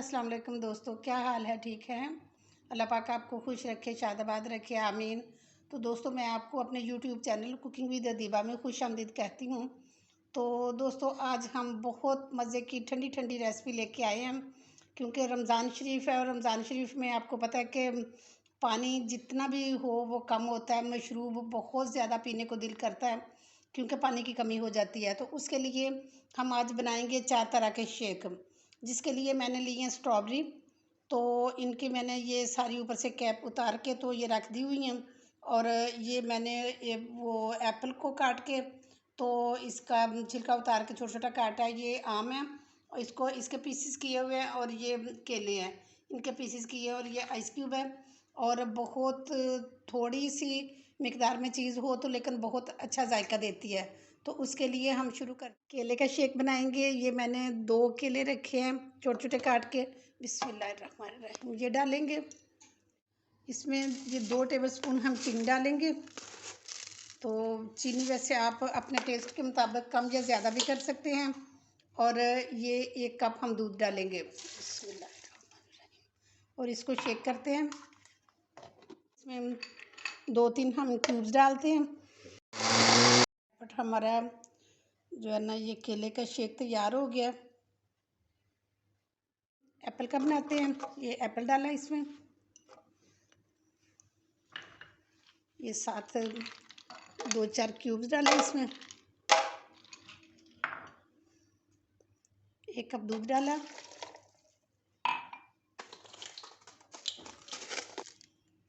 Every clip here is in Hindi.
अस्सलाम वालेकुम दोस्तों, क्या हाल है? ठीक है। अल्लाह पाक आपको खुश रखे, शादाबाद रखे, आमीन। तो दोस्तों, मैं आपको अपने YouTube channel cooking with Adiba में खुश आमदीद कहती हूँ। तो दोस्तों, आज हम बहुत मज़े की ठंडी ठंडी रेसिपी लेके आए हैं, क्योंकि रमज़ान शरीफ है और रमज़ान शरीफ में आपको पता है कि पानी जितना भी हो वो कम होता है। मशरूब बहुत ज़्यादा पीने को दिल करता है, क्योंकि पानी की कमी हो जाती है। तो उसके लिए हम आज बनाएंगे 4 तरह के शेक, जिसके लिए मैंने ली है स्ट्रॉबेरी। तो इनकी मैंने ये सारी ऊपर से कैप उतार के तो ये रख दी हुई हैं। और ये मैंने वो एप्पल को काट के तो इसका छिलका उतार के छोटा छोटा काटा है। ये आम है और इसको इसके पीसेस किए हुए हैं, और ये केले हैं, इनके पीसेस किए हैं, और ये आइस क्यूब है। और बहुत थोड़ी सी मिकदार में चीज़ हो तो लेकिन बहुत अच्छा जायका देती है। तो उसके लिए हम शुरू कर केले का शेक बनाएंगे। ये मैंने 2 केले रखे हैं छोटे छोटे काट के। बिस्मिल्लाहिर्रहमानिर्रहीम। ये डालेंगे इसमें, ये 2 टेबलस्पून हम चीनी डालेंगे। तो चीनी वैसे आप अपने टेस्ट के मुताबिक कम या ज़्यादा भी कर सकते हैं। और ये 1 कप हम दूध डालेंगे। बिस्मिल्लाहिर्रहमानिर्रहीम। और इसको शेक करते हैं। इसमें 2-3 हम क्यूब्स डालते हैं। बट हमारा जो है ना, ये केले का शेक तैयार हो गया। एप्पल का बनाते हैं। ये एप्पल डाला इसमें, ये साथ 2-4 क्यूब्स डाले इसमें। 1 कप दूध डाला।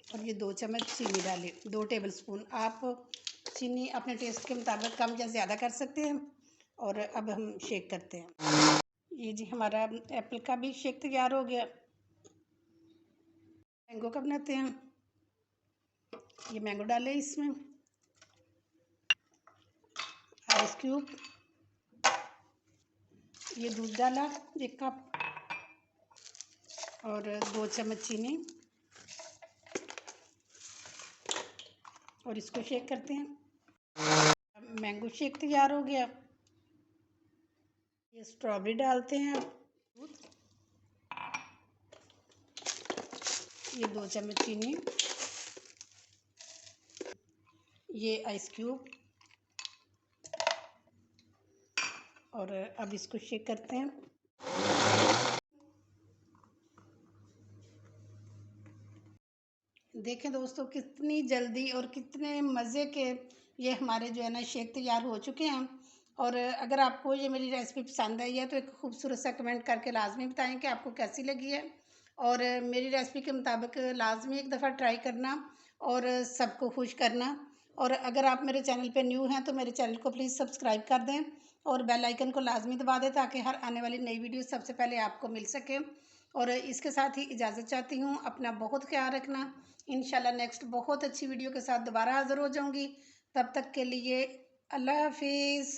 और ये 2 चम्मच चीनी डाली, 2 टेबलस्पून। आप चीनी अपने टेस्ट के मुताबिक कम या ज़्यादा कर सकते हैं। और अब हम शेक करते हैं। ये जी हमारा एप्पल का भी शेक तैयार हो गया। मैंगो का बनाते हैं। ये मैंगो डाले इसमें, आइस क्यूब, ये दूध डाला 1 कप, और 2 चम्मच चीनी, और इसको शेक करते हैं। मैंगो शेक तैयार हो गया। ये स्ट्रॉबेरी डालते हैं, ये 2 चम्मच चीनी, ये आइस क्यूब, और अब इसको शेक करते हैं। देखें दोस्तों, कितनी जल्दी और कितने मज़े के ये हमारे जो है ना शेक तैयार हो चुके हैं। और अगर आपको ये मेरी रेसिपी पसंद आई है तो एक खूबसूरत सा कमेंट करके लाजमी बताएं कि आपको कैसी लगी है। और मेरी रेसिपी के मुताबिक लाजमी एक दफ़ा ट्राई करना और सबको खुश करना। और अगर आप मेरे चैनल पे न्यू हैं तो मेरे चैनल को प्लीज़ सब्सक्राइब कर दें और बेल आइकन को लाजमी दबा दें, ताकि हर आने वाली नई वीडियो सबसे पहले आपको मिल सके। और इसके साथ ही इजाज़त चाहती हूँ। अपना बहुत ख्याल रखना। इंशाल्लाह नेक्स्ट बहुत अच्छी वीडियो के साथ दोबारा हाज़िर हो जाऊँगी। तब तक के लिए अल्लाह हाफिज़।